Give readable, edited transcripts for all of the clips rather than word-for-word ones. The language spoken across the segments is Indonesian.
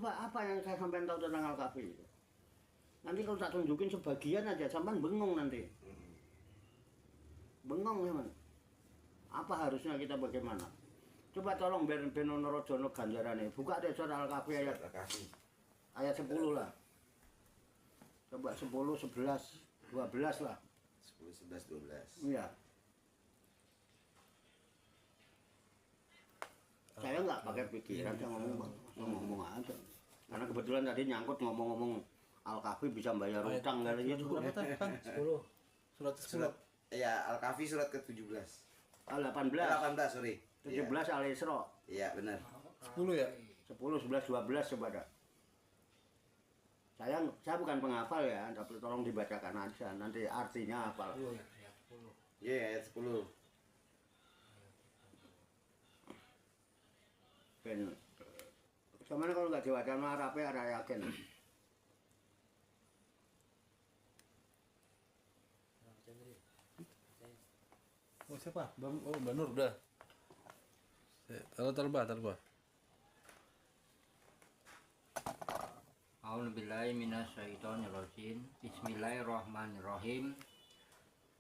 Coba apa yang saya sampean tahu tentang Al-Kahfi itu? Nanti kalau tak tunjukin sebagian aja, sampean bengong nanti. Bengong teman. Apa harusnya kita bagaimana? Coba tolong Ben Norojono ganjarane. Buka deh surat Al-Kahfi ayat 10 lah. Coba 10, 11, 12 lah. 10, 11, 12. Iya. Saya nggak pakai pikiran, saya ngomong aja. Karena kebetulan tadi nyangkut ngomong-ngomong Al-Kahfi bisa bayar utang kali ya juga. 10. Surat 10. Ya, Al-Kahfi surat ke-17. 18. 18, sorry. 17 Al-Isra. Iya, benar. 10 ya? 10, 11, 12 coba dah. Saya bukan penghafal ya, tapi tolong dibacakan aja. Nanti artinya apa? Iya, ayat 10. Ben, gimana kalau nggak diwajibkan Arabnya ada yakin? Oh siapa? Mbak Nur udah. Talbah. A'udzubillahi minasyaitonirrajim. Bismillahirrahmanirrahim.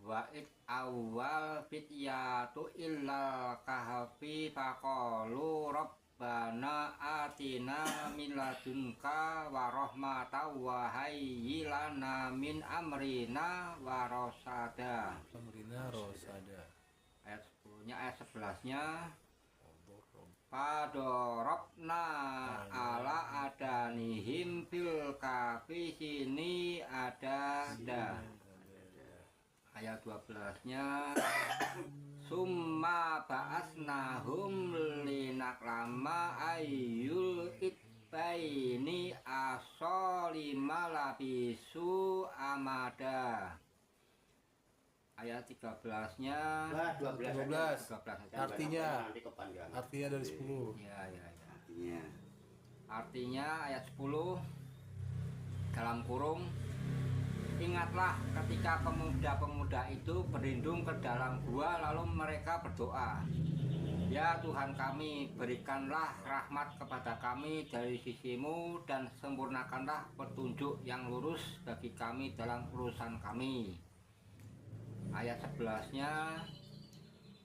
Wa'id awal fityatu illal kahfi faqalu rabbana atina min ladunka wa rahmatan wa hayyi lana min amrina wa rasada. Ayat 10-nya, ayat 11-nya. Padorobna ala adanihim fil kahfi sini ada. Ayat 12-nya summa ba'asnahum linaklama ayyul itbaini asolima labisu amada. Ayat 13-nya 12. Artinya dari 10. ya. Artinya Ayat 10 dalam kurung, ingatlah ketika pemuda-pemuda itu berlindung ke dalam gua lalu mereka berdoa, ya Tuhan kami, berikanlah rahmat kepada kami dari sisimu dan sempurnakanlah petunjuk yang lurus bagi kami dalam urusan kami. Ayat 11-nya,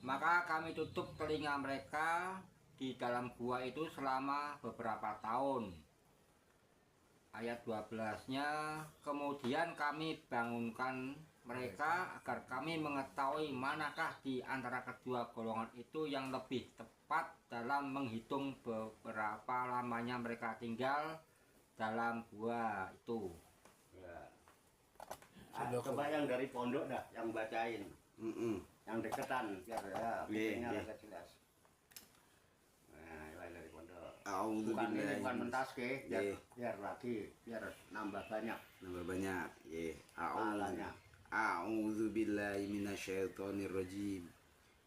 maka kami tutup telinga mereka di dalam gua itu selama beberapa tahun. Ayat 12-nya, kemudian kami bangunkan mereka agar kami mengetahui manakah di antara kedua golongan itu yang lebih tepat dalam menghitung beberapa lamanya mereka tinggal dalam gua itu. Ya. Coba yang dari pondok dah, yang bacain. Yang deketan biar ya bikinnya agak jelas. Nah, yang dari pondok. Bukan mentas ke, biar nambah banyak. A'udzubillahi minasyaitonirrajim.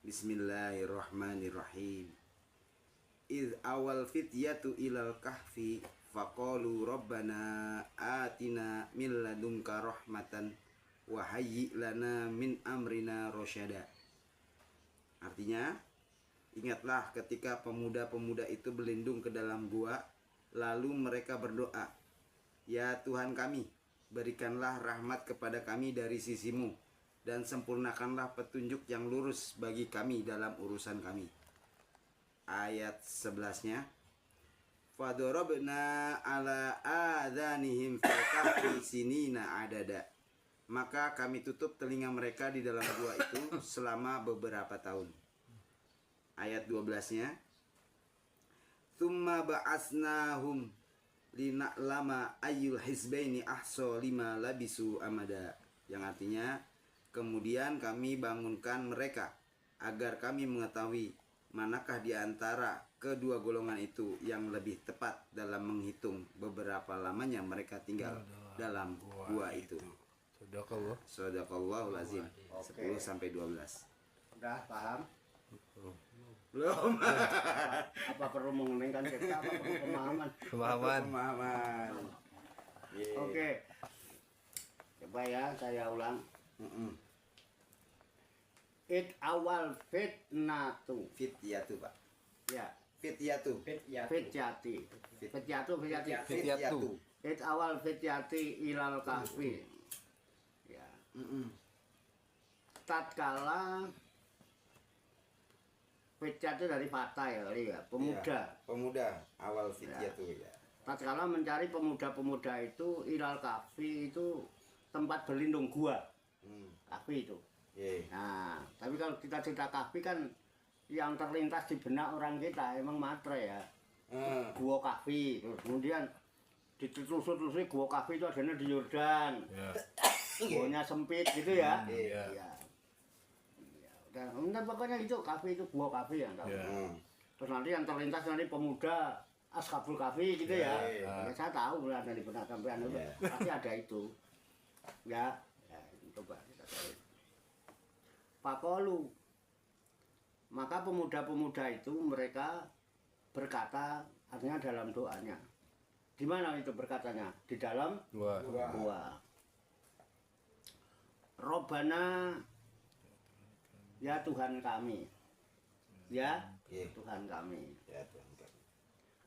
Bismillahirrahmanirrahim. Idh awal fityatu ilal kahfi faqalu rabbana atina min ladunka rahmatan wa hayyi lana min amrina rasyada. Artinya, ingatlah ketika pemuda-pemuda itu berlindung ke dalam gua, lalu mereka berdoa, ya Tuhan kami, berikanlah rahmat kepada kami dari sisimu dan sempurnakanlah petunjuk yang lurus bagi kami dalam urusan kami. Ayat 11-nya, fadorobna ala adhanihim fil kahfi sinina adada. Maka kami tutup telinga mereka di dalam gua itu selama beberapa tahun. Ayat 12-nya, tsumma ba'asnahum lina'lama ayyul hizbaini ahsa lima labisu amada. Yang artinya, kemudian kami bangunkan mereka agar kami mengetahui manakah di antara kedua golongan itu yang lebih tepat dalam menghitung beberapa lamanya mereka tinggal dalam gua itu. Shadaqallahul azim. 10 sampai 12. Udah paham? Belum. Apa perlu mengeningkan kita? Apa perlu pemahaman? Oke. Coba ya saya ulang. It awal fitnatu. Fityatu, Pak. Ya. Fityatu. fityati. Fityatu. Fityatu. It awal fityati ilal kahfi. Ya. Tatkala fityatu dari fata ya kali ya, pemuda. Ya, pemuda awal fityatu ya. Tatkala mencari pemuda-pemuda itu ilal kahfi itu tempat berlindung gua. Kahfi itu. Yeah. Nah, tapi kalau kita cerita kahfi kan yang terlintas di benak orang kita emang matre ya. Gua kahfi, kemudian ditelusuri gua kahfi itu adanya di Yordan. Guanya sempit gitu ya. Iya. Udah pokoknya gitu, kahfi itu gua kahfi ya. Terus nanti yang terlintas nanti pemuda Ashabul Kahfi gitu ya. Ya saya tahu lah dari benak sampean itu pasti ada itu. Ya, coba kita cari. Pakolu. Maka pemuda-pemuda itu mereka berkata, artinya dalam doanya. Di mana itu berkatanya? Di dalam gua. Robbana, ya Tuhan kami. Ya, Tuhan kami. Ya Tuhan kami.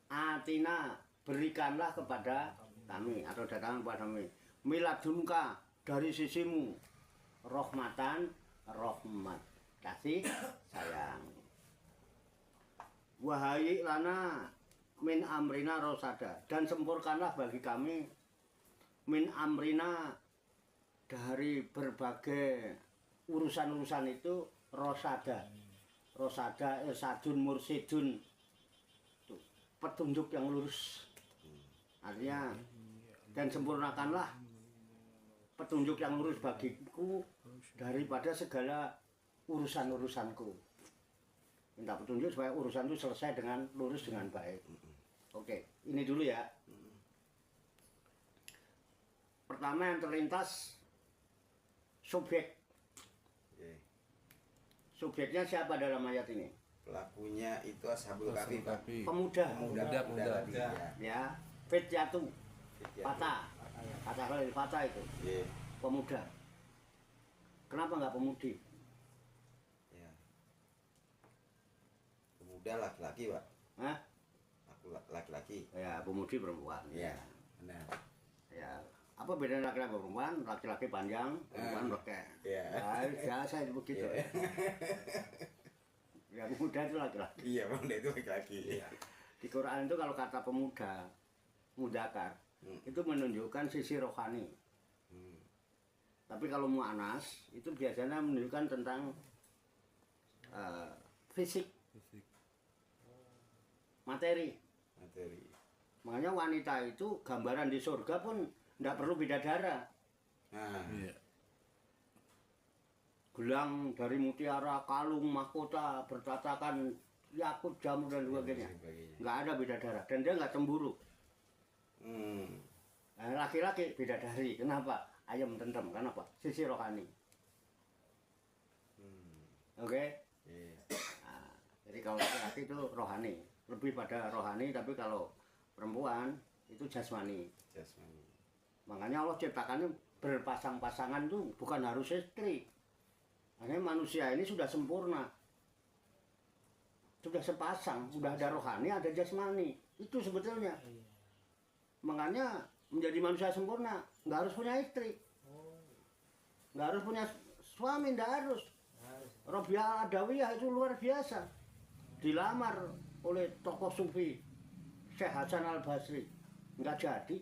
Atina, berikanlah kepada kami atau datang kepada kami. Miladunka, dari sisimu. Rahmatan, rahmat. Kasih sayang. Wahai lana min amrina rosada, dan sempurkanlah bagi kami min amrina dari berbagai urusan-urusan itu rosada. Rosada irsadun mursidun, tuh, petunjuk yang lurus. Artinya, dan sempurnakanlah petunjuk yang lurus bagiku daripada segala urusan-urusanku. Minta petunjuk supaya urusan itu selesai dengan lurus dengan baik. Oke, ini dulu ya. Pertama yang terlintas subjek. Subjeknya siapa dalam ayat ini? Pelakunya itu Ashabul Kahfi. Pemuda. Pemuda. Ya, fityatu. Fata. Fata itu. Pemuda. Kenapa nggak pemudi? Ya. Pemuda laki-laki, Pak. Hah? Laki-laki. Ya, pemudi perempuan. Iya, benar. Ya, apa bedanya laki-laki sama perempuan? Laki-laki panjang, perempuan lekek. Iya. Nah, biasa itu begitu. Ya, pemuda itu laki-laki. Iya, pemuda itu laki-laki. Di Quran itu kalau kata pemuda, mudakar, itu menunjukkan sisi rohani. Tapi kalau mu'anas itu biasanya menunjukkan tentang fisik, materi. Makanya wanita itu gambaran di surga pun tidak perlu bidadara. Gelang dari mutiara, kalung, mahkota, bertatakan yakut, jamur dan sebagainya. Nggak ada bidadara dan dia nggak cemburu. Nah, laki-laki bidadari, kenapa? Ayam tentrem, kenapa? Sisi rohani. Oke? Nah, jadi kalau laki-laki itu rohani, lebih pada rohani, tapi kalau perempuan itu jasmani. Makanya Allah ciptakannya berpasang-pasangan itu bukan harus istri. Karena manusia ini sudah sempurna. Sudah sepasang, sudah ada rohani, ada jasmani. Itu sebetulnya. Makanya menjadi manusia sempurna, nggak harus punya istri. Nggak harus punya suami, nggak harus. Robiah Adawiyah itu luar biasa. Dilamar oleh tokoh sufi, Syekh Hasan Al-Basri. Nggak jadi.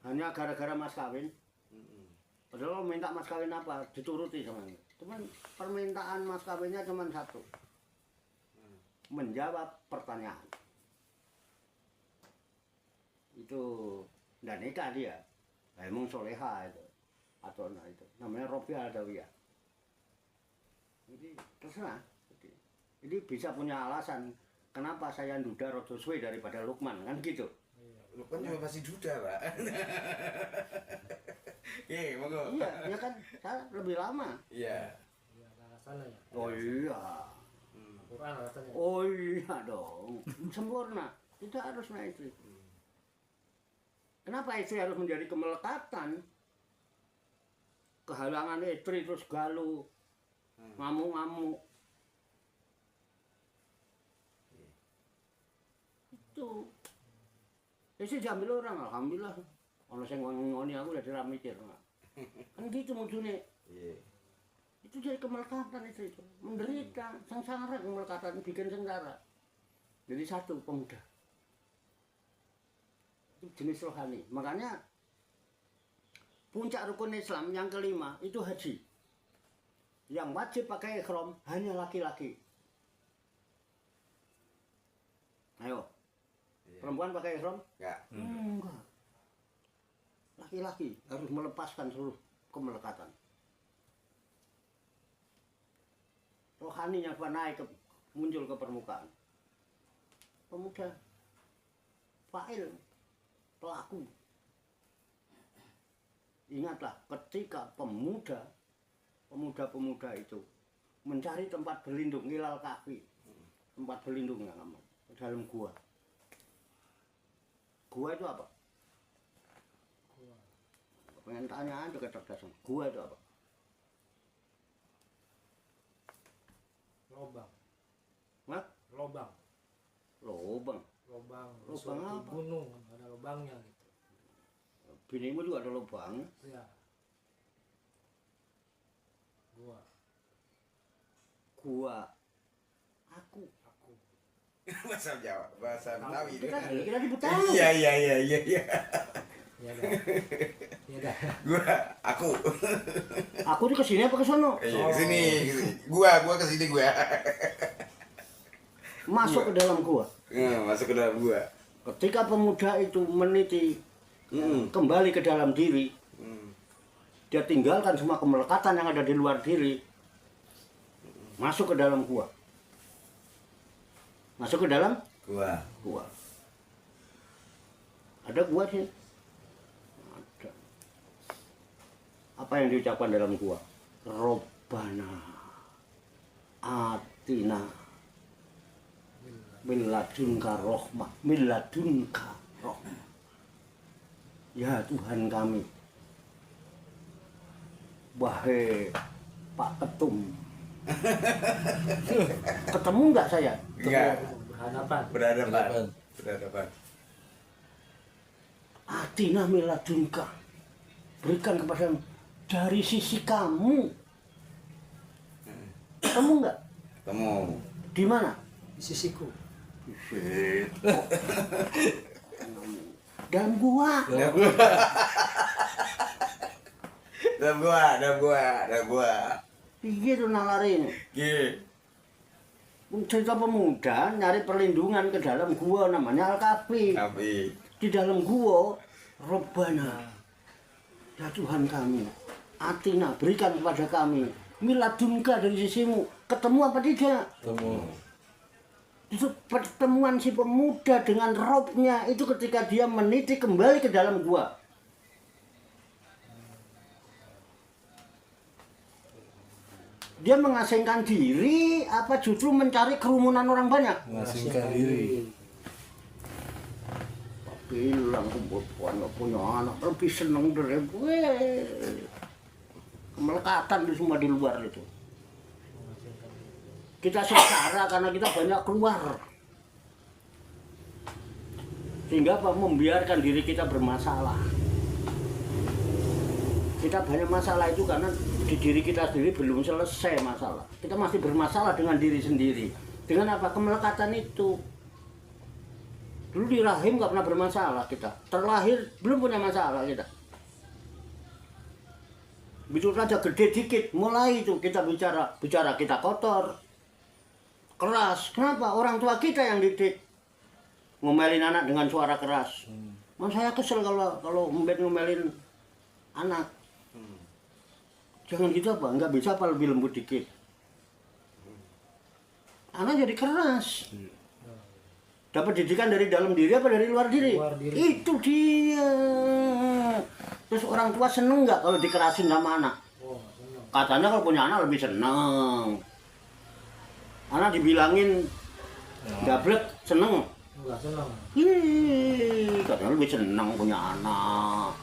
Hanya gara-gara mas kawin. Padahal minta mas kawin apa? Dituruti sama dia. Cuman permintaan mas kawinnya cuma satu. Menjawab pertanyaan. Itu dan nikah dia. Emang soleha itu. Atau nah itu. Namanya Robiah Adawiyah. Jadi terserah. Jadi bisa punya alasan kenapa saya duda rodo suwe daripada Lukman, kan gitu. Lukman juga masih duda, Pak. Monggo. Iya, ya kan saya lebih lama. Iya. Alasannya. Oh iya. Quran alasannya. Oh iya dong. Sempurna. Tidak harus naik istri. Kenapa istri harus menjadi kemelekatan? Kehalangan istri terus galuh, ngamuk-ngamuk. Itu. Ya sih diambil orang, alhamdulillah. Ono sing ngoni aku udah dira mikir. Kan gitu munculnya. Iya. Itu jadi kemelekatan itu. Menderita, sengsara kemelekatan bikin sengsara. Jadi satu pemuda. Itu jenis rohani. Makanya puncak rukun Islam yang kelima itu haji. Yang wajib pakai ihram hanya laki-laki. Ayo. Perempuan pakai ihram? Enggak. Enggak. Laki-laki harus melepaskan seluruh kemelekatan. Rohaninya naik muncul ke permukaan. Pemuda, fa'il, pelaku. Ingatlah ketika pemuda-pemuda itu mencari tempat berlindung, ngilal kaki, tempat berlindung yang aman, dalam gua. Gua itu apa? Pengen tanya aja kecerdasan. Gua itu apa? Lobang. Hah? Lobang. Lobang. Lobang. Lobang Suatu apa? gunung ada lobangnya gitu. Binimu juga ada lubang. Ya. Gua. Gua. Aku. Bahasa Jawa, bahasa Betawi. Kita di Betawi. Iya. Iya dah. Iya dah. Aku. Aku di kesini apa ke sono? Iya, kesini. Gua kesini gua. Masuk ke dalam gua. Masuk ke dalam gua. Ketika pemuda itu meniti kembali ke dalam diri, dia tinggalkan semua kemelekatan yang ada di luar diri, masuk ke dalam gua. Masuk ke dalam gua. Ada gua sih. Ada. Apa yang diucapkan dalam gua? Robbana atina milladunka rohmah, milladunka rohmah. Ya Tuhan kami, wahai Pak Ketum, ketemu nggak saya? Enggak. Berhadapan. Berhadapan. Atina milladunka, berikan kepada dari sisi kamu. Ketemu nggak? Ketemu. Di mana? Di sisiku. Dalam gua. Dalam gua. Gitu nalarin. Iya. Cerita pemuda nyari perlindungan ke dalam gua, namanya Al-Kahfi. Tapi Di dalam gua, Robbana, ya Tuhan kami, atina, berikan kepada kami, miladunka dari sisimu. Ketemu apa tidak? Ketemu. Itu pertemuan si pemuda dengan robnya itu ketika dia meniti kembali ke dalam gua. Dia mengasingkan diri apa justru mencari kerumunan orang banyak? Mengasingkan diri. Bilang kebutuhan punya anak lebih seneng dari gue. Kemelekatan di semua di luar itu. Kita sengsara karena kita banyak keluar. Sehingga apa? Membiarkan diri kita bermasalah. Kita banyak masalah itu karena di diri kita sendiri belum selesai masalah. Kita masih bermasalah dengan diri sendiri. Dengan apa? Kemelekatan itu. Dulu di rahim nggak pernah bermasalah kita. Terlahir belum punya masalah kita. Begitu saja gede dikit, mulai itu kita bicara kita kotor, keras. Kenapa? Orang tua kita yang didik. Ngomelin anak dengan suara keras. Saya kesel kalau ngomelin anak. Jangan gitu apa, nggak bisa apa lebih lembut dikit. Anak jadi keras. Dapat didikan dari dalam diri apa dari luar diri? Luar diri. Itu dia. Terus orang tua seneng nggak kalau dikerasin sama anak? Oh, senang. Katanya kalau punya anak lebih seneng. Anak dibilangin gablek seneng. Enggak senang. Katanya lebih seneng punya anak.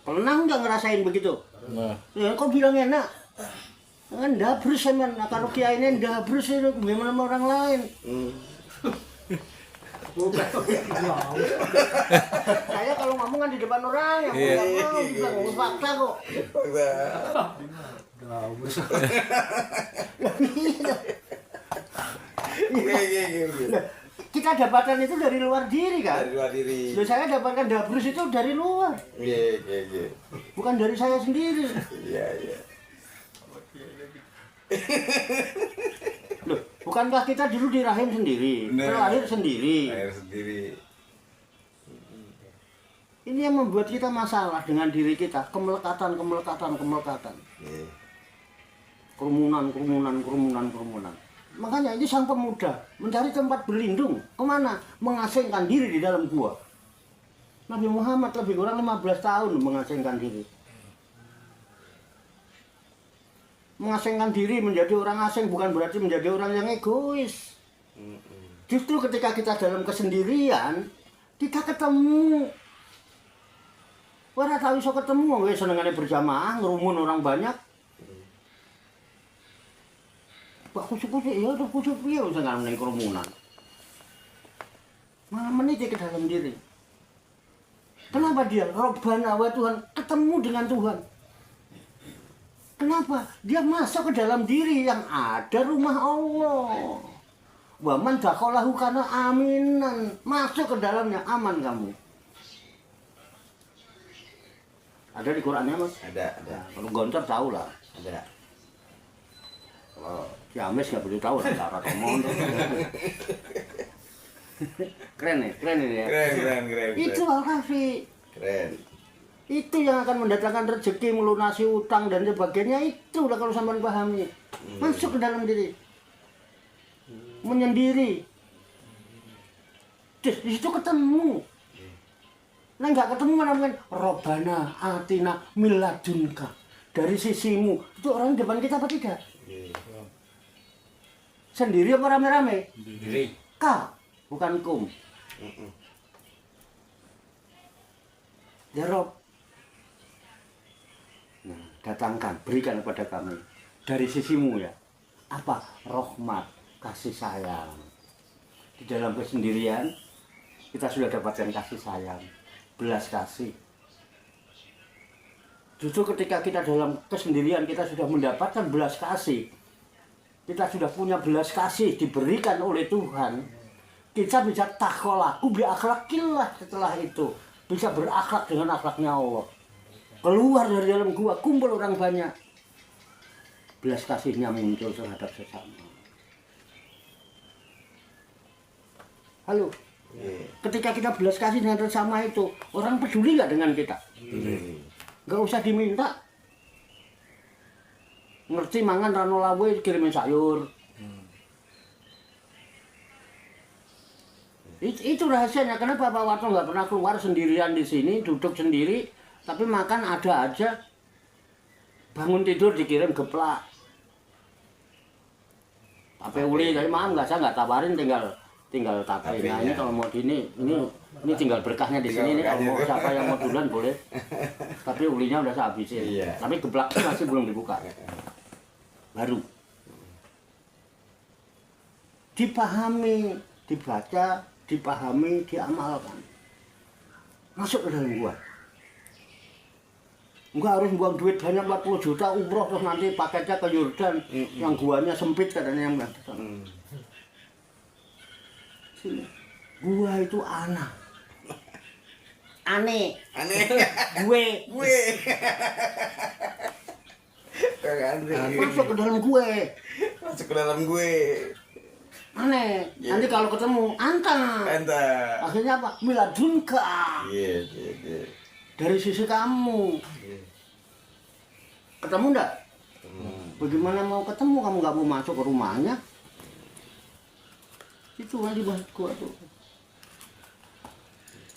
Pernah nggak ngerasain begitu? Nah, Ya kok bilang enak? Kan dabrus emang, kalau kiai ini dabrus itu gimana sama orang lain? Saya kalau ngomong kan di depan orang yang nggak mau fakta kok. Kita dapatkan itu dari luar diri kan? Dari luar diri. Loh, saya dapatkan dabrus itu dari luar. Iya. Bukan dari saya sendiri. Iya. Loh, bukankah kita dulu di rahim sendiri, terlahir sendiri. Lahir sendiri. Ini yang membuat kita masalah dengan diri kita, kemelekatan. Iya. Kerumunan. Makanya ini sang pemuda mencari tempat berlindung. Kemana? Mengasingkan diri di dalam gua. Nabi Muhammad lebih kurang 15 tahun mengasingkan diri. Mengasingkan diri menjadi orang asing bukan berarti menjadi orang yang egois. Justru ketika kita dalam kesendirian, kita ketemu. Ora tahu iso ketemu wong senengane berjamaah, ngerumun orang banyak. Pak kusuk-kusuk ya udah kusuk piye wis nang ning kerumunan. Malah meniti ke dalam diri. Kenapa dia? Robbana wa Tuhan, ketemu dengan Tuhan. Kenapa? Dia masuk ke dalam diri yang ada rumah Allah. Wa man dakhalahu kana aminan. Masuk ke dalamnya aman kamu. Ada di Qur'annya, Mas? Ada. Kalau Gontor tahu lah. Ada. Kalau Ciamis nggak perlu tahu lah, cara ngomong. Keren ini ya. Keren. Itu Al-Kafi. Keren. Itu yang akan mendatangkan rezeki, melunasi utang dan sebagainya. Itu udah kalau sampean pahami. Masuk ke dalam diri. Menyendiri. Di situ ketemu. Nah nggak ketemu mana mungkin Robbana atina miladunka dari sisimu. Itu orang di depan kita apa tidak? Sendiri apa rame-rame? Sendiri. Ka, bukan kum. Ya Rob, nah, datangkan, berikan kepada kami dari sisimu ya. Apa? Rahmat, kasih sayang. Di dalam kesendirian kita sudah dapatkan kasih sayang, belas kasih. Justru ketika kita dalam kesendirian kita sudah mendapatkan belas kasih. Kita sudah punya belas kasih diberikan oleh Tuhan. Kita bisa takholaku bi akhlakillah setelah itu. Bisa berakhlak dengan akhlaknya Allah. Keluar dari dalam gua, kumpul orang banyak. Belas kasihnya muncul terhadap sesama. Halo. Ketika kita belas kasih dengan sesama itu, orang peduli nggak dengan kita? Nggak usah diminta. Ngerti mangan rano lawe kirimin sayur. Itu rahasianya. Kenapa Pak Warto nggak pernah keluar sendirian di sini, duduk sendiri, tapi makan ada aja. Bangun tidur dikirim geplak. Tape uli, tapi maaf nggak, saya nggak tawarin, tinggal tape. Nah ini kalau mau ini tinggal berkahnya di sini. Ini kalau mau siapa yang mau duluan boleh. Tapi ulinya udah saya habisin. Tapi geplaknya masih belum dibuka. Baru dipahami, dibaca, dipahami, diamalkan. Masuk ke dalam gua. Enggak harus buang duit banyak 40 juta umroh terus nanti paketnya ke Yordan yang guanya sempit katanya yang sini. Gua itu anak. Aneh. Gue. Masuk ke dalam gue. Aneh. Nanti kalau ketemu anta. Akhirnya apa? Miladunka. Dari sisi kamu. Ketemu enggak? Bagaimana mau ketemu kamu nggak mau masuk ke rumahnya? Itu yang dibahas gua tuh.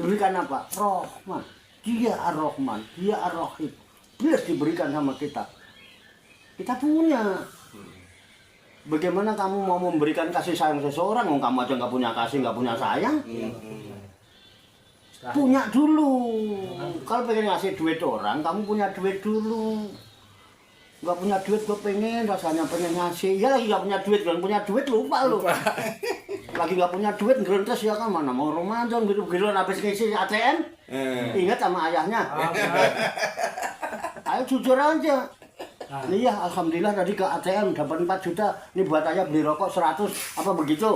Diberikan apa? Rahman. Dia Ar-Rahman, dia Ar-Rahim. Bilas diberikan sama kita. Kita punya. Bagaimana kamu mau memberikan kasih sayang seseorang? Kamu aja nggak punya kasih, nggak punya sayang. Punya dulu. Kalau pengen ngasih duit orang, kamu punya duit dulu. Nggak punya duit, gue pengen rasanya pengen ngasih. Ya lagi nggak punya duit, kan punya duit lupa lu. lagi nggak punya duit ngerentes ya kan mana mau Ramadan gitu habis ngisi ATM. Ingat sama ayahnya. Ayo jujur aja. Nih ya, alhamdulillah tadi ke ATM dapat 4 juta. Ini buat ayah beli rokok 100 apa begitu?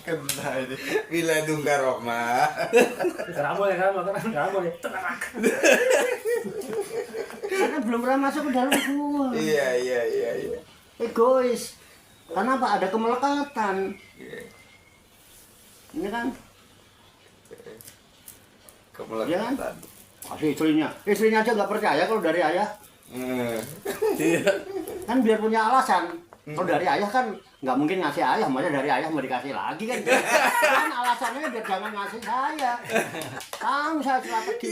Kena ini. Bila dungkar Roma. Kamu ya. Karena belum pernah masuk ke dalam gua. Iya. Egois. Karena apa? Ada kemelekatan. Ini kan Kemelekatan. kasih istrinya aja nggak percaya kalau dari ayah. Kan biar punya alasan. Kalau dari ayah kan nggak mungkin ngasih ayah, maksudnya dari ayah mau dikasih lagi kan. Kan alasannya biar jangan ngasih saya. Kamu saya strategi.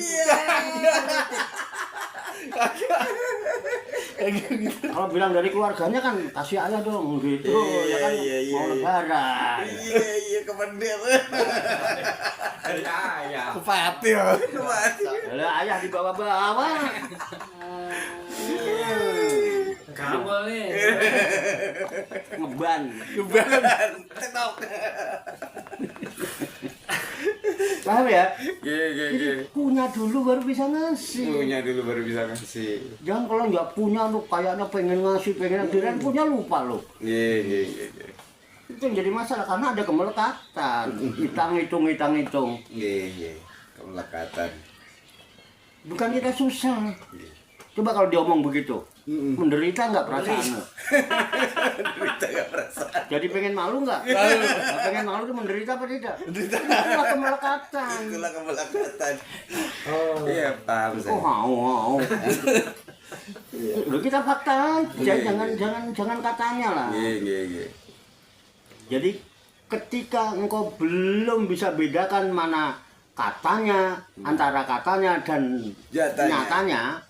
Kalau bilang dari keluarganya kan kasih ayah dong gitu, ya kan mau lebaran. Iya kemudian. Ayah. Kepati ya. Lah ayah dibawa-bawa. Kamu nih. Ngeban. TikTok. Paham ya? Iya. Jadi punya dulu baru bisa ngasih. Punya dulu baru bisa ngasih. Jangan kalau nggak punya lu kayaknya pengen ngasih, pengen dirian punya lupa lu. Iya. Itu yang jadi masalah karena ada kemelekatan. Hitung. Iya. Kemelekatan. Bukan kita susah. Coba kalau diomong begitu, menderita nggak perasaanmu? Kita nggak perasaan. Jadi pengen malu nggak? Nggak pengen malu itu menderita apa tidak? Itulah kemelekatan. Itulah kemelekatan. Iya paham Oh saya. mau. Loh kita fakta aja, jangan katanya lah. Iya. Jadi ketika engkau belum bisa bedakan mana katanya antara katanya dan nyatanya.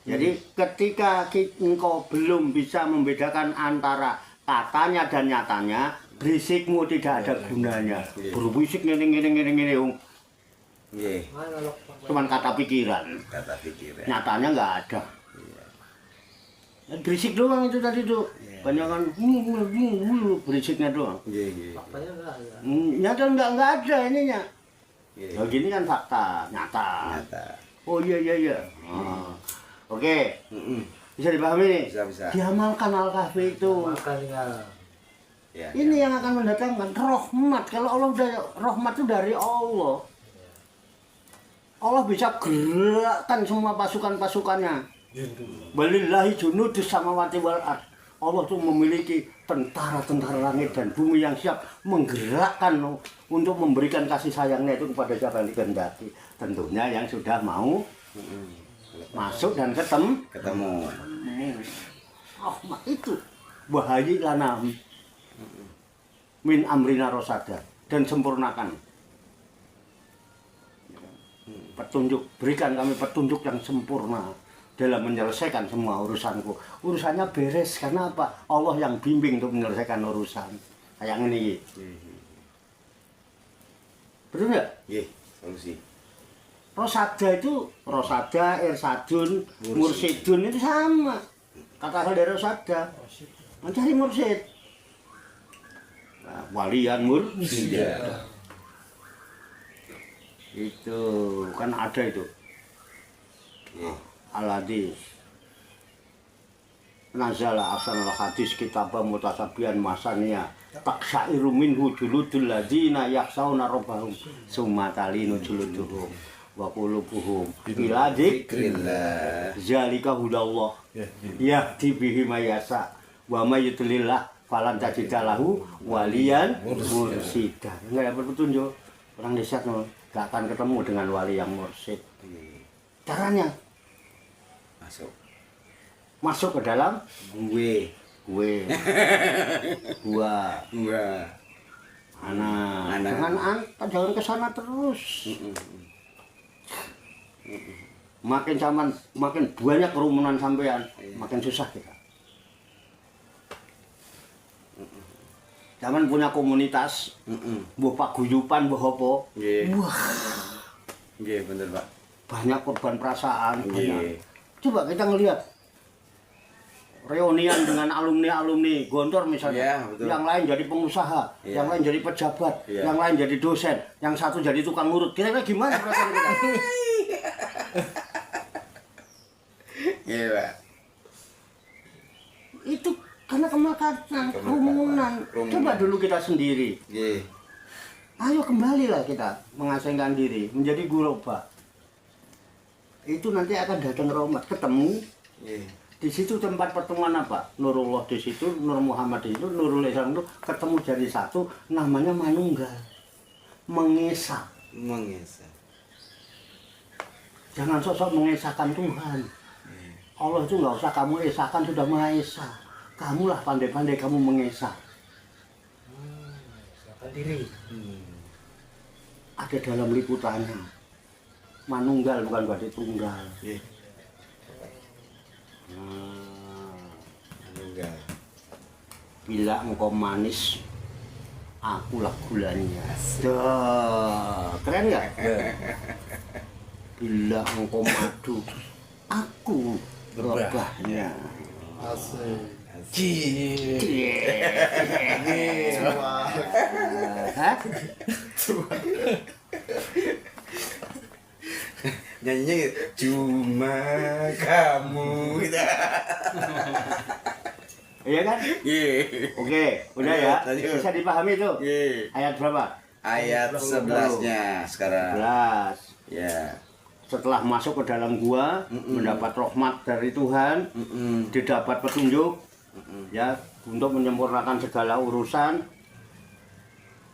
Jadi ketika engkau belum bisa membedakan antara katanya dan nyatanya, berisikmu tidak ada gunanya. Berbisik ngene. Iya. Cuman kata pikiran. Kata pikiran. Nyatanya nggak ada. Berisik doang itu tadi tuh. Banyak kan berisiknya doang. Iya. Faktanya enggak ada. Nyata nggak ada ininya. Iya. Nah, gini kan fakta, nyata. Oh iya. Oke. Bisa dipahami nih? Bisa. Diamalkan Al-Kahfi itu. Makanya Ya. Ini yang akan mendatangkan rahmat. Kalau Allah udah rahmat itu dari Allah. Allah bisa gerakkan semua pasukan-pasukannya. Walillahi junudus samawati wal ard. Allah tuh memiliki tentara-tentara langit dan bumi yang siap menggerakkan untuk memberikan kasih sayangnya itu kepada siapa yang dikehendaki. Tentunya yang sudah mau masuk dan ketemu. Rahmat itu bahayi lana min amrina rosada dan sempurnakan. Petunjuk, berikan kami petunjuk yang sempurna dalam menyelesaikan semua urusanku. Urusannya beres karena apa? Allah yang bimbing untuk menyelesaikan urusan. Kayak ini. Betul nggak? Iya, solusi. Rosada, irsadun, mursidun itu sama. Kata asal dari rosada. Mencari mursid. Nah, walian mursid. Itu kan ada itu. Al-hadis. Nazala asanul hadis kitabah mutasabian masania. Taksairu minhu juludul ladzina yakhshawna rabbahum summa talinu juluduhum wa qulubuhum ila dzikrillah. Zalika hudallah. Yahdi bihi may yasha wa may yudlillah falan tajida lahu waliyan mursida. Enggak dapat petunjuk. Orang desa tuh enggak akan ketemu dengan wali yang mursyid. Caranya masuk ke dalam gue gua anak jangan ke sana terus. Makin banyak kerumunan sampean makin susah kita. Zaman punya komunitas mbuh paguyuban mbuh apa wah Nggih bener Pak. banyak korban perasaan banyak. Coba kita ngelihat reunian dengan alumni-alumni Gontor misalnya. Iya, betul. Yang lain jadi pengusaha, Iya. yang lain jadi pejabat, Iya. yang lain jadi dosen, yang satu jadi tukang urut. Kira-kira gimana perasaan kita? Iya, Pak. Itu karena kemakatan, kerumunan. Coba dulu kita sendiri. Iya. Ayo kembalilah kita mengasingkan diri menjadi guroba. Itu nanti akan datang rahmat, ketemu. Iya. Di situ tempat pertemuan apa? Nurullah di situ, Nur Muhammad di situ, Nurul Islam itu ketemu jadi satu, namanya manunggal. Mengesah. Mengesah. Jangan sosok mengesahkan Tuhan. Allah itu nggak usah kamu esahkan, sudah Maha Esa. Kamulah pandai-pandai kamu mengesah. Siapa diri? Ada dalam liputannya. Manunggal bukan berarti tunggal. Iya. Enggak. Bila engkau manis, akulah gulanya. Duh, keren nggak? Bila engkau madu, aku rebahnya. Asik. Hah? Nyanyinya gitu. Cuma kamu gitu. Iya kan? Iya. Oke, udah ya. Lanjut. Bisa dipahami tuh. Iya. Ayat berapa? Ayat 11-nya sekarang. 11. Ya. Setelah masuk ke dalam gua, mendapat rahmat dari Tuhan, didapat petunjuk, ya, untuk menyempurnakan segala urusan.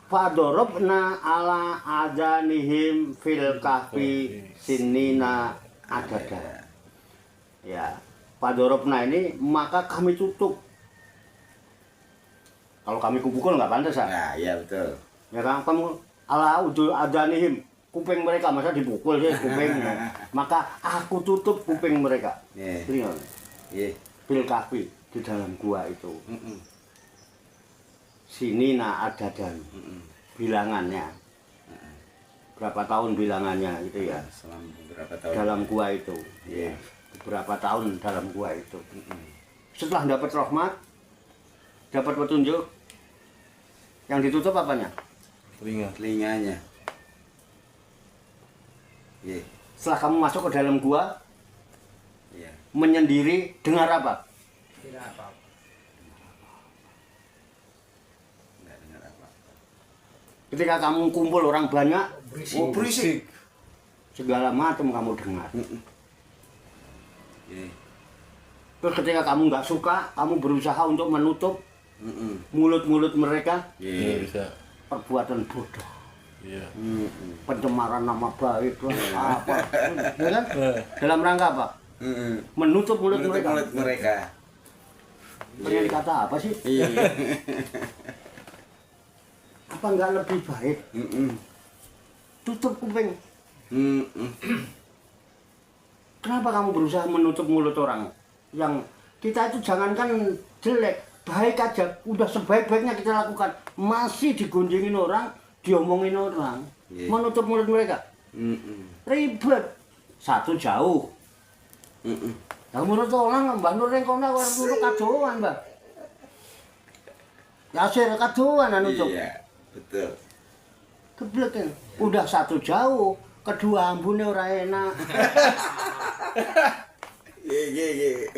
Fadorobna ala adanihim fil kahfi sinina adada. Ya, fadorobna ini maka kami tutup. Kalau kami kupukul nggak pantas, ah. Nah, iya betul. Ya kan, kamu ala adanihim, kuping mereka masa dipukul sih kupingnya. Maka aku tutup kuping mereka. Iya. Lihat, Iya. fil kahfi di dalam gua itu. Sini adadan bilangannya. Berapa tahun bilangannya gitu ya. Selama beberapa tahun. Dalam gua itu. Iya. Berapa tahun dalam gua itu. Setelah dapat rahmat, dapat petunjuk, yang ditutup apanya? Telinganya. Iya. Setelah kamu masuk ke dalam gua, Iya. menyendiri, dengar apa? Tidak apa-apa. Enggak dengar apa. Ketika kamu kumpul orang banyak, Berisik. Oh, berisik. segala macam kamu dengar. Iya. Terus ketika kamu nggak suka, kamu berusaha untuk menutup mulut-mulut mereka, Iya. Bisa. perbuatan bodoh, Iya. pencemaran nama baik, apa, ya kan? Dalam rangka apa? Menutup mulut Menutup mereka. mulut mereka. Pengen dikata apa sih? Iya. Apa nggak lebih baik tutup kuping? Kenapa kamu berusaha menutup mulut orang? Yang kita itu jangankan jelek, baik aja, udah sebaik-baiknya kita lakukan, masih digunjingin orang, diomongin orang, Iya. menutup mulut mereka, ribet. Satu jauh. Yang menurut orang, Mbak Nur yang kono menurut kadoan, Mbak. Yasir kadoan anu cuk. Iya, betul. Keblek kan. Udah satu jauh, kedua ambune ora enak. Iya.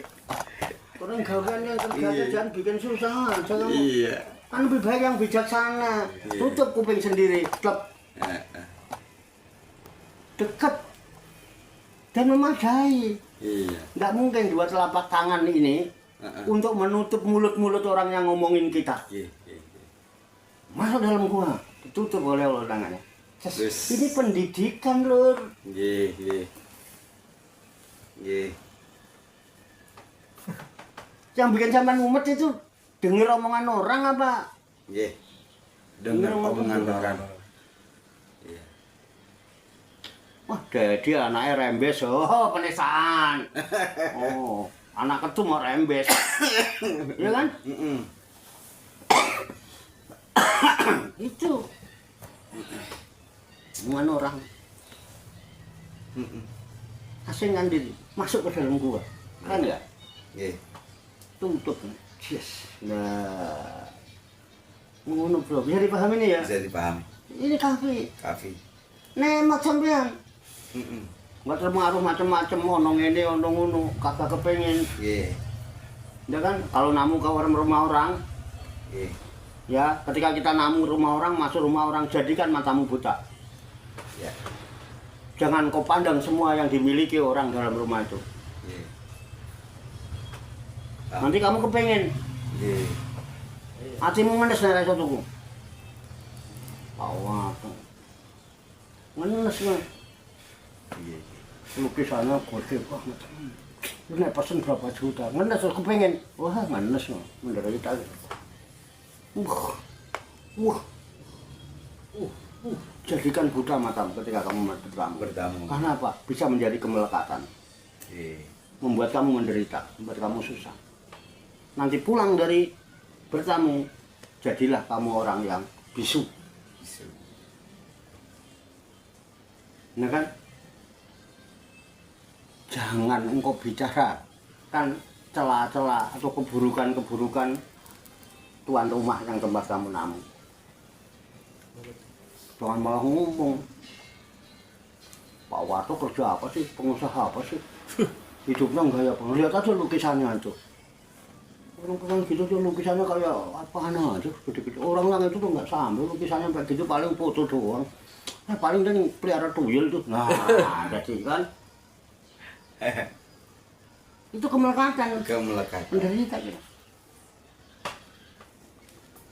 Orang gawean yang kerja Iya. jangan bikin susah aja kamu. Iya. Kan lebih baik yang bijaksana. Iya. Tutup kuping sendiri, klep dekat dan memadai. Iya. Nggak mungkin dua telapak tangan ini untuk menutup mulut-mulut orang yang ngomongin kita. Iya. Masuk dalam gua, ditutup oleh Allah tangannya. Terus. Ini pendidikan, Lur. Iya. Yang bikin sampean mumet itu denger omongan orang apa? Iya. Dengar omongan orang. Iya. Wah, Dedi anaknya rembes, oh penistaan. Oh, anak ketum mau rembes. Iya kan? Itu. Omongan orang. Asingkan diri, masuk ke dalam gua. Kan enggak? Iya. tutup. Yes. Nah, ngono bro, bisa dipahami nih ya? Bisa dipahami. Ini kafe. Kafi. Nemat sampean. Heeh. Nggak terpengaruh macam-macam, ono ngene, ono ngono, kagak kepengen. Iya. Ya kan, kalau namu ke rumah orang, Iya. ya ketika kita namu rumah orang, masuk rumah orang, jadikan matamu buta. Ya. Jangan kau pandang semua yang dimiliki orang dalam rumah itu. Iya. Nanti kamu kepengen, Iya. hatimu ngenes nek iso tuku. Awak. Ngenes nek Iya. lukisannya gede banget. Ini pesen berapa juta? Ngenes aku kepengen. Wah, ngenes no. Menderita. Wah. Wah. Jadikan buta matamu ketika kamu bertamu. Bertamu. Karena apa? Bisa menjadi kemelekatan. Iya. Membuat kamu menderita, membuat kamu susah. Nanti pulang dari bertamu, jadilah kamu orang yang bisu. Bisa. Nah kan? Jangan engkau bicara kan celah-celah atau keburukan-keburukan tuan rumah yang tempat kamu namu. Jangan malah ngomong, Pak Warto kerja apa sih, pengusaha apa sih, hidupnya gaya apa? Lihat aja lukisannya itu. Orang-orang gitu tuh lukisannya kayak apaan aja, gede-gede. Orang itu tuh nggak sampai lukisannya kayak gitu, paling foto doang. Paling dia pelihara tuyul tuh. Nah, ada sih kan. Itu kemelekatan. Kemelekatan. Menderita gitu.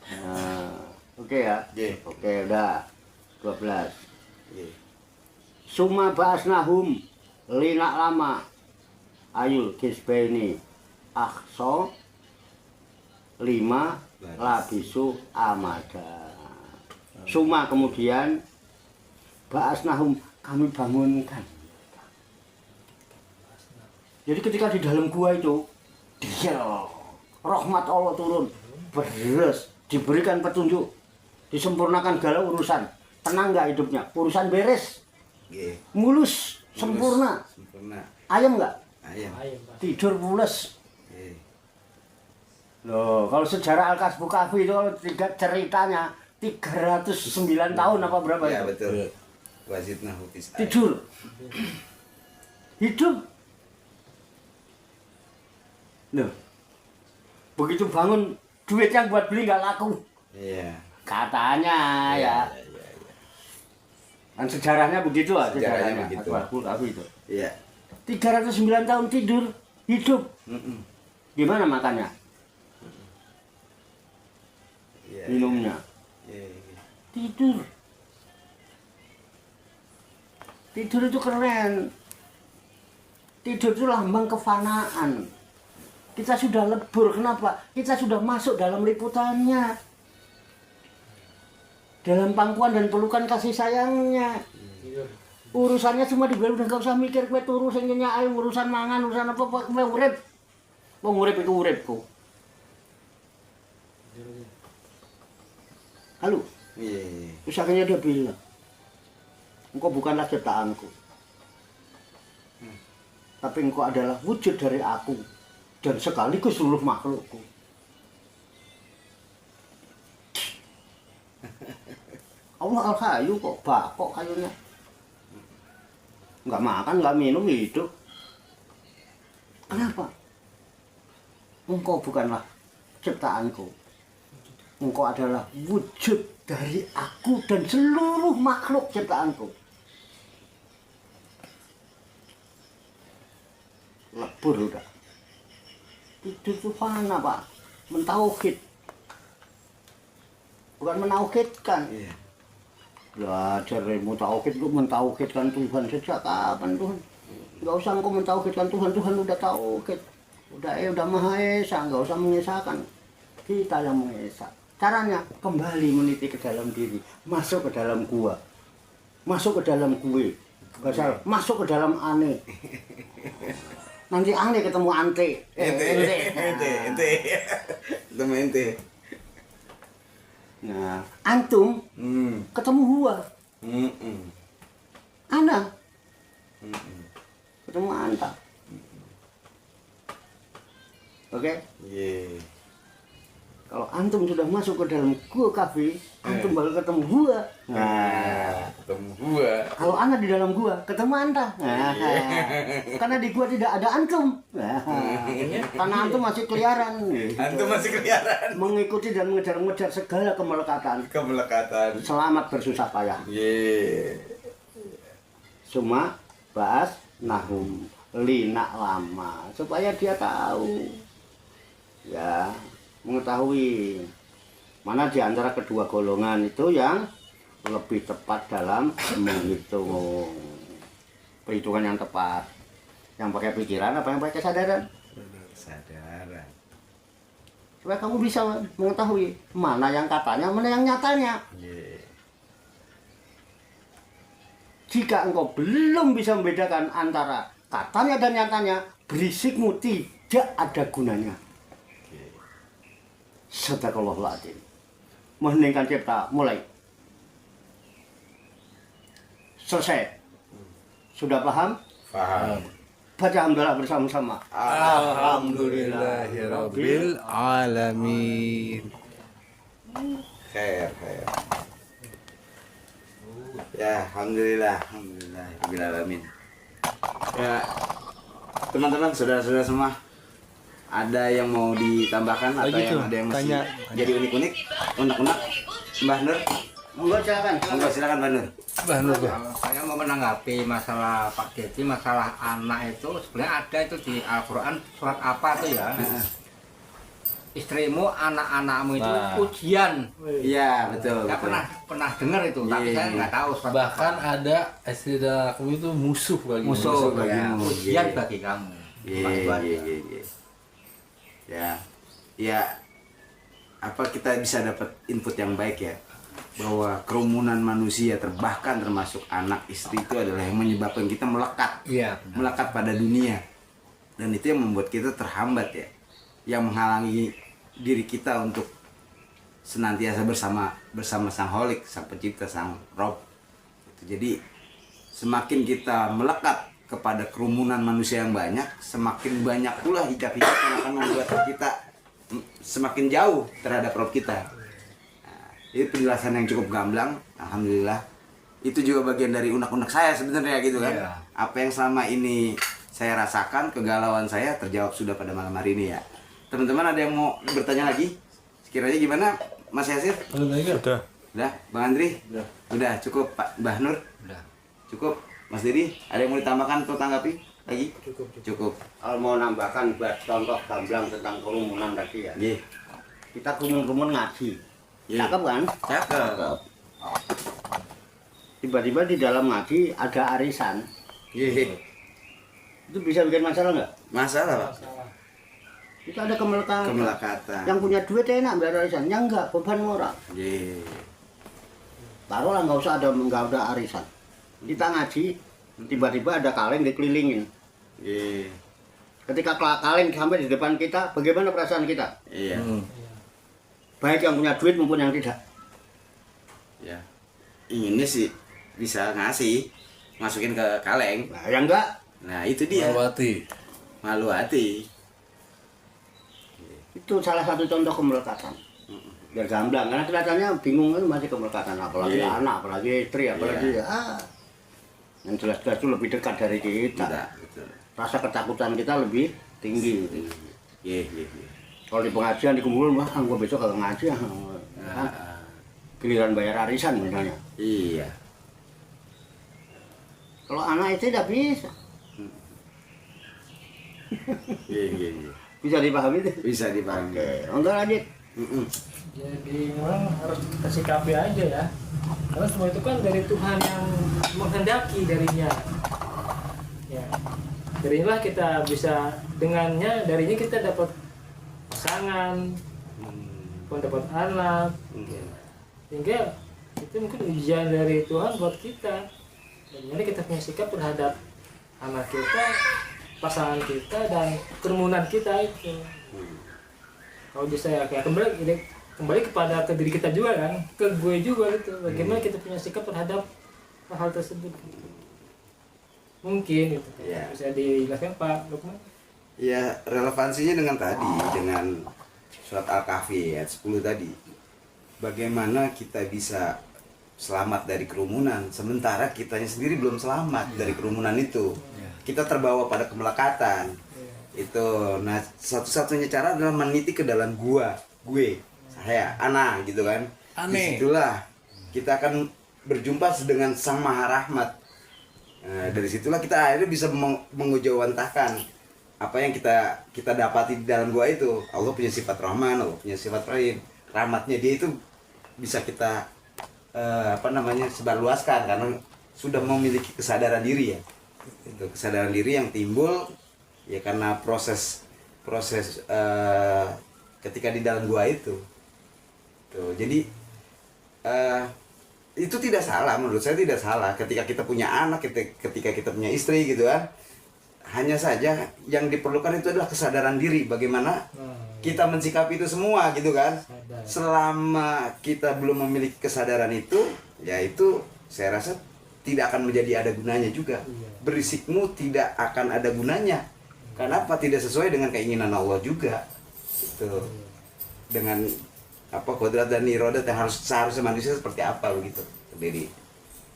Nah, oke ya. Iya. Oke, udah. 12. Iya. Suma ba'asnahum linak lama ayul kisbaini akso 5 labisu amada. Suma kemudian ba'asnahum kami bangunkan. Jadi ketika di dalam gua itu dia rahmat Allah turun, beres, diberikan petunjuk, disempurnakan segala urusan. Tenang nggak hidupnya? Urusan beres, Iya. mulus, sempurna. Sempurna. Ayam nggak? Ayam. Ayam, Pak. Tidur pules. Iya. Loh, kalau sejarah Al-Kasbu Kahfi itu kalau ceritanya 309 tahun apa berapa Ya itu? betul. Wasidna hufis. Tidur. Hidup. Loh. Begitu bangun duit yang buat beli nggak laku. Iya. Katanya ya. Iya. Kan sejarahnya begitu lah Sejarahnya begitu. Al-Kasbu Kahfi itu. Iya. 309 tahun tidur, hidup. Mm-mm. Gimana makannya? Iya. Minumnya? Iya. Tidur. Tidur itu keren. Tidur itu lambang kefanaan. Kita sudah lebur, kenapa? Kita sudah masuk dalam liputannya. Dalam pangkuan dan pelukan kasih sayangnya. Tidur. Urusannya semua dibilang udah gak usah mikir, kowe turu sing nyenyak ae urusan mangan, urusan apa kowe urip. Wong urip iku uripku. Halo, Iya. terus akhirnya dia bilang, engkau bukanlah ciptaanku, tapi engkau adalah wujud dari aku dan sekaligus seluruh makhlukku. Allah al-Hayyu kok bakok kayunya. Nggak makan, nggak minum, hidup. Kenapa? Engkau bukanlah ciptaanku. Engkau adalah wujud dari aku dan seluruh makhluk ciptaanku. Lebur udah. Itu fana Pak. Mentauhid. Bukan menauhidkan. Iya. Belajar ilmu tauhid lu mentauhidkan Tuhan sejak kapan Tuhan? Nggak usah engkau mentauhidkan Tuhan, Tuhan udah tauhid. Udah Maha Esa, nggak usah mengesahkan. Kita yang mengesah. Caranya kembali meniti ke dalam diri, masuk ke dalam gua, masuk ke dalam gue, masuk ke dalam ane. Nanti ane ketemu ante, Ente. Ketemu ente. Nah, antum ketemu gua, ana ketemu anta. Oke? Iya. Kalau antum sudah masuk ke dalam gua kafe, antum bakal ketemu gua. Nah, Ketemu gua. kalau anak di dalam gua, ketemu anta. Nah, karena di gua tidak ada antum. Nah, karena antum masih keliaran. Antum masih keliaran. Mengikuti dan mengejar-ngejar segala kemelekatan. Kemelekatan. Selamat bersusah payah. Iya. Cuma bahas nahum lina lama supaya dia tahu, ya, mengetahui mana di antara kedua golongan itu yang lebih tepat dalam menghitung, perhitungan yang tepat, yang pakai pikiran apa yang pakai kesadaran, Kesadaran. supaya kamu bisa mengetahui mana yang katanya, mana yang nyatanya. Iya. Jika engkau belum bisa membedakan antara katanya dan nyatanya, berisikmu tidak ada gunanya. Sadaqallahul adzim. Mengheningkan cipta, mulai. Selesai. Sudah paham? Paham. Baca alhamdulillah bersama-sama. Alhamdulillahirabbil alamin. Khair. Ya, alhamdulillah rabbil alamin. Ya, teman-teman, saudara-saudara semua, ada yang mau ditambahkan atau gitu, yang ada yang masih tanya. jadi unik-unik, unek-unek, Mbah Nur? Monggo silakan. Monggo silakan Mbah Nur. Kalau saya mau menanggapi masalah Pak Dedi, masalah anak itu sebenarnya ada itu di Al-Quran surat apa tuh ya? Istrimu, anak-anakmu itu ujian. Iya, betul. Nggak betul. pernah dengar itu, tapi Iya, saya iya. nggak tahu surat Bahkan apa. ada istri dan aku itu musuh bagi Musuh bagimu. ya, ujian Iya. bagi kamu. Iya, Cuma itu aja. iya. Ya, apa kita bisa dapat input yang baik ya, bahwa kerumunan manusia bahkan termasuk anak istri itu adalah yang menyebabkan kita melekat Iya, benar. melekat pada dunia, dan itu yang membuat kita terhambat ya, yang menghalangi diri kita untuk senantiasa bersama Sang Holik, Sang Pencipta, Sang Rob. Jadi semakin kita melekat kepada kerumunan manusia yang banyak, semakin banyak pula hijab-hijab yang akan membuat kita semakin jauh terhadap Rob kita. Nah, ini penjelasan yang cukup gamblang, alhamdulillah. Itu juga bagian dari unek-unek saya sebenarnya gitu kan. Iya. Apa yang selama ini saya rasakan, kegalauan saya terjawab sudah pada malam hari ini ya. Teman-teman ada yang mau bertanya lagi? Sekiranya gimana Mas Yasir? Sudah. Udah, Bang Andri? Udah, cukup Pak Mbah Nur? Udah. Cukup. Mas Didi, ada yang mau ditambahkan atau tanggapi lagi? Cukup. Kalau mau nambahkan buat contoh gamblang tentang kerumunan tadi ya. Nggih. Kita kumpul-kumpul ngaji. Iya. Cakep kan? Cakep. Tiba-tiba di dalam ngaji ada arisan. Nggih. Itu bisa bikin masalah nggak? Masalah, Pak. Itu ada kemelekatan. Kemelekatan. Yang punya duit enak bayar arisan, yang enggak beban orang. Nggih. Taruhlah nggak ada arisan. Kita ngaji, tiba-tiba ada kaleng dikelilingin. Nggih. Ketika kaleng sampai di depan kita, bagaimana perasaan kita? Iya. Baik yang punya duit maupun yang tidak. Ya. Ini sih bisa ngasih, masukin ke kaleng. Nah, yang enggak, Nah, itu dia. Malu hati. itu salah satu contoh kemelekatan. Biar gamblang, karena kelihatannya bingung kan masih kemelekatan, apalagi Iya. anak, apalagi istri, apalagi yang jelas-jelas itu lebih dekat dari kita. Enggak, betul. Rasa ketakutan kita lebih tinggi. Iya. Kalau di pengajian dikumpulin, wah gua besok kagak ngaji ya. Kan? Giliran bayar arisan misalnya. Iya. Kalau anak itu tidak bisa. Iya. Bisa dipahami itu? Bisa dipahami. Oke, untuk lanjut. Jadi memang harus kita sikapi aja ya, karena semua itu kan dari Tuhan yang menghendaki darinya ya. Darinya kita bisa dengannya, darinya kita dapat pasangan, pun dapat anak ya. Sehingga itu mungkin ujian dari Tuhan buat kita, bagaimana kita punya sikap terhadap anak kita, pasangan kita, dan kerumunan kita itu. Kalau bisa ya kayak kembali kepada ke diri kita juga kan, ke gue juga gitu, bagaimana kita punya sikap terhadap hal tersebut gitu. Mungkin gitu. Iya. Bisa dijelaskan Pak Lukman? Ya, relevansinya dengan tadi, dengan surat Al-Kahfi ayat 10 tadi. Bagaimana kita bisa selamat dari kerumunan sementara kitanya sendiri belum selamat dari kerumunan itu. Kita terbawa pada kemelekatan. Itu. Nah, satu-satunya cara adalah meniti ke dalam gue, saya, ana gitu kan. Disitulah kita akan berjumpa dengan Sang Maha Rahmat. Nah, dari situlah kita akhirnya bisa mengujawantahkan apa yang kita dapati di dalam gua itu. Allah punya sifat Rahman, Allah punya sifat Rahim. Rahmatnya dia itu bisa kita sebarluaskan karena sudah memiliki kesadaran diri ya. Itu kesadaran diri yang timbul ya karena proses ketika di dalam gua itu. Tuh, jadi itu tidak salah, menurut saya tidak salah ketika kita punya anak, ketika kita punya istri gitu kan. Hanya saja yang diperlukan itu adalah kesadaran diri bagaimana kita mensikapi itu semua gitu kan. Selama kita belum memiliki kesadaran itu, ya itu saya rasa tidak akan menjadi ada gunanya juga. Berisikmu tidak akan ada gunanya. Kenapa? Tidak sesuai dengan keinginan Allah juga. Itu dengan kodrat dan irodat yang seharusnya manusia seperti apa begitu. Jadi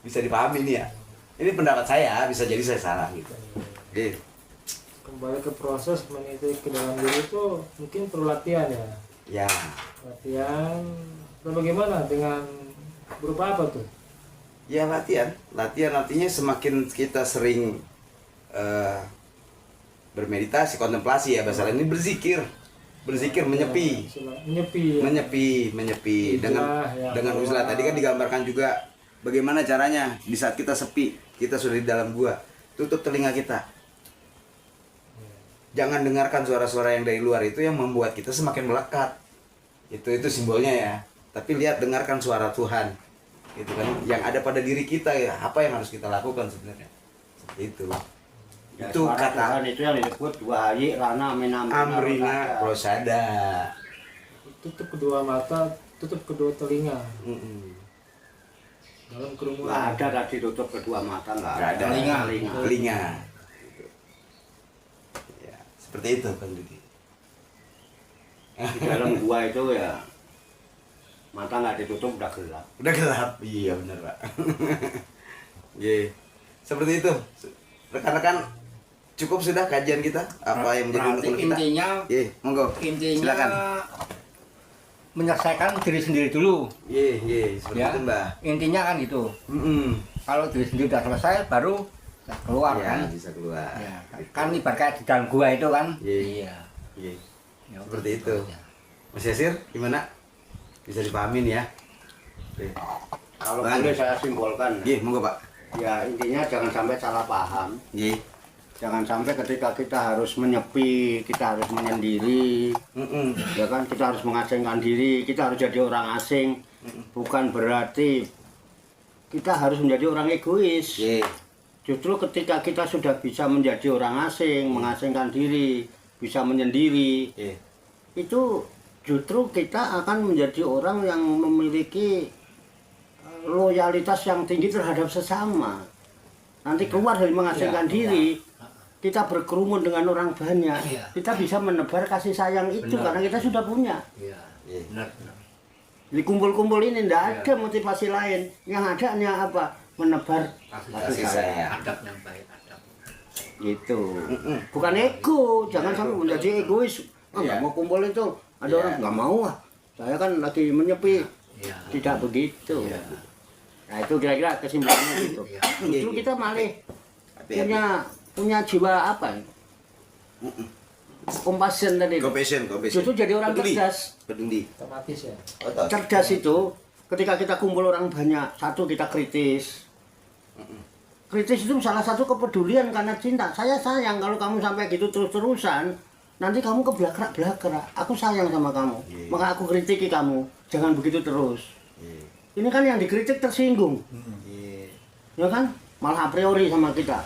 bisa dipahami nih ya. Ini pendapat saya, bisa jadi saya salah gitu. Oke. Kembali ke proses meniti ke dalam diri itu mungkin perlu latihan ya. Ya. Latihan. Lalu bagaimana dengan berupa apa tuh? Ya latihan artinya semakin kita sering bermeditasi, kontemplasi ya bahasa lain ini berzikir menyepi dengan uzlah. Tadi kan digambarkan juga bagaimana caranya di saat kita sepi, kita sudah di dalam gua, tutup telinga kita, jangan dengarkan suara-suara yang dari luar itu yang membuat kita semakin melekat. Itu simbolnya ya. Tapi dengarkan suara Tuhan, gitu kan, yang ada pada diri kita ya. Apa yang harus kita lakukan sebenarnya? Seperti itu. Ya, itu kata Tuhan itu yang disebut dua hari lana amrina rosada. Tutup kedua mata, tutup kedua telinga. Dalam Nggak kerumunan. ada tadi tutup kedua mata, nggak ada. Telinga. Ya, seperti itu kan Didi. Di dalam gua itu ya mata nggak ditutup udah gelap. Iya benar Pak. Seperti itu. Rekan-rekan, cukup sudah kajian kita apa yang menjadi Berarti unek-unek kita. Monggo. Intinya Silakan. menyelesaikan diri sendiri dulu. Seperti Ya. itu Mbak. Intinya kan gitu. Kalau diri sendiri udah selesai baru keluar kan. Bisa keluar. Ya, kan ibarat di dalam gua itu kan. Iya. Ya, Seperti itu. Mas Yasir, gimana? Bisa dipahamin ya? Kalau boleh saya simbolkan, Monggo Pak. ya intinya jangan sampai salah paham. Jangan sampai ketika kita harus menyepi, kita harus menyendiri, ya kan, kita harus mengasingkan diri, kita harus jadi orang asing. Bukan berarti kita harus menjadi orang egois. Justru ketika kita sudah bisa menjadi orang asing, mengasingkan diri, bisa menyendiri, itu justru kita akan menjadi orang yang memiliki loyalitas yang tinggi terhadap sesama. Nanti keluar dari mengasingkan diri, kita berkerumun dengan orang banyak, kita bisa menebar kasih sayang itu karena kita sudah punya. Benar. Di kumpul-kumpul ini tidak ada motivasi lain, yang ada hanya apa? Menebar Kasih sayang. Adab yang baik, adab. Gitu. Bukan ego, jangan sampai menjadi egois. Nggak mau kumpul itu, ada orang nggak mau saya kan lagi menyepi. Tidak begitu. Nah itu kira-kira kesimpulannya gitu. Justru kita malah punya jiwa apa? Compassion tadi. Compassion. Justru jadi orang cerdas. Peduli. Otomatis ya. Cerdas itu ketika kita kumpul orang banyak, satu kita kritis. Kritis itu salah satu kepedulian karena cinta. Saya sayang kalau kamu sampai gitu terus-terusan, nanti kamu keblakrak-blakrak. Aku sayang sama kamu, maka aku kritiki kamu. Jangan begitu terus. Ini kan yang dikritik tersinggung, ya kan? Malah a priori sama kita.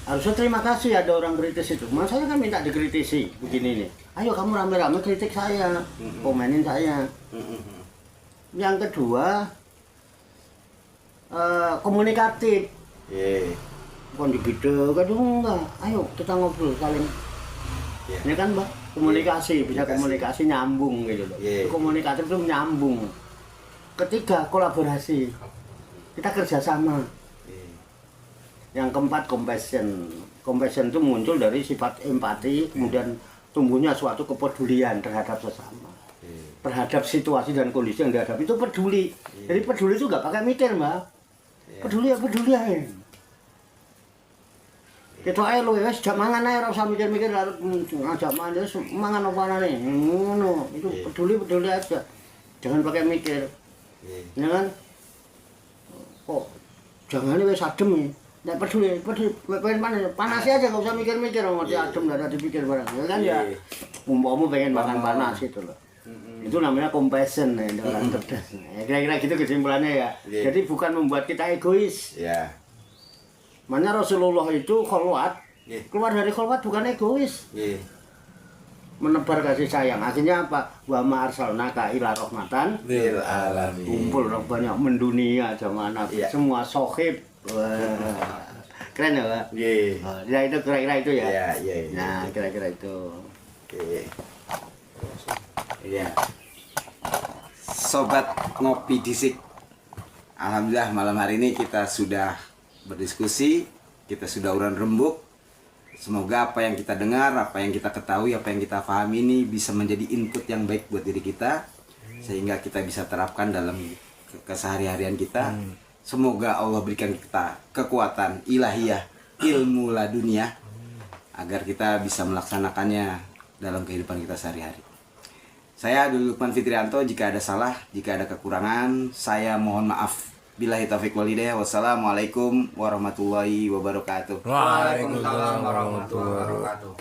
Harusnya terima kasih ada orang kritis itu. Mas saya kan minta dikritisi begini nih. Ayo kamu rame-rame kritik saya, komenin saya. Yang kedua, komunikatif. Bukan digede, kadang enggak. Ayo kita ngobrol, saling Iya. Ini kan Mbak, komunikasi, bisa komunikasi nyambung gitu loh. Iya. Komunikasi itu nyambung. Ketiga, kolaborasi. Kita kerjasama. Iya. Yang keempat, compassion. Compassion itu muncul dari sifat empati, kemudian tumbuhnya suatu kepedulian terhadap sesama. Terhadap situasi dan kondisi yang dihadapi itu peduli. Jadi peduli itu nggak pakai mikir, Mbak. Peduli ya peduli aja. Kita aja lo ya, sejak mangan aja, ora usah mikir-mikir ngajak mangan terus mangan apa nih, ngono. Itu peduli aja. Jangan pakai mikir. Ya kan? Kok jangan wis adem ya. Nek peduli, pengen panas aja, nggak usah mikir-mikir, ngerti adem nggak ada dipikir barang. Ya kan ya. Umpama pengen makan panas itu loh. Itu namanya compassion ya, orang cerdas. Ya, kira-kira gitu kesimpulannya ya. Jadi bukan membuat kita egois. Ya. Makanya Rasulullah itu kholwat, keluar dari kholwat bukan egois. Menebar kasih sayang. Akhirnya apa? Wa ma arsalnaka ila rahmatan Lil alamin. kumpul orang banyak mendunia zaman Nabi. Semua sohib. Wah. Keren ya, Pak? Ya itu kira-kira itu ya. Nah, kira-kira itu. Iya. Sobat Ngopi Disik. Alhamdulillah malam hari ini kita sudah berdiskusi, kita sudah urun rembuk. Semoga apa yang kita dengar, apa yang kita ketahui, apa yang kita pahami ini bisa menjadi input yang baik buat diri kita, sehingga kita bisa terapkan dalam kesehari-harian kita. Semoga Allah berikan kita kekuatan ilahiyah, ilmu ladunia, agar kita bisa melaksanakannya dalam kehidupan kita sehari-hari. Saya Abdul Lukman Fitrianto. Jika ada salah, jika ada kekurangan, saya mohon maaf. Billahi taufiq wal hidayah. Wassalamualaikum warahmatullahi wabarakatuh. Waalaikumsalam warahmatullahi wabarakatuh.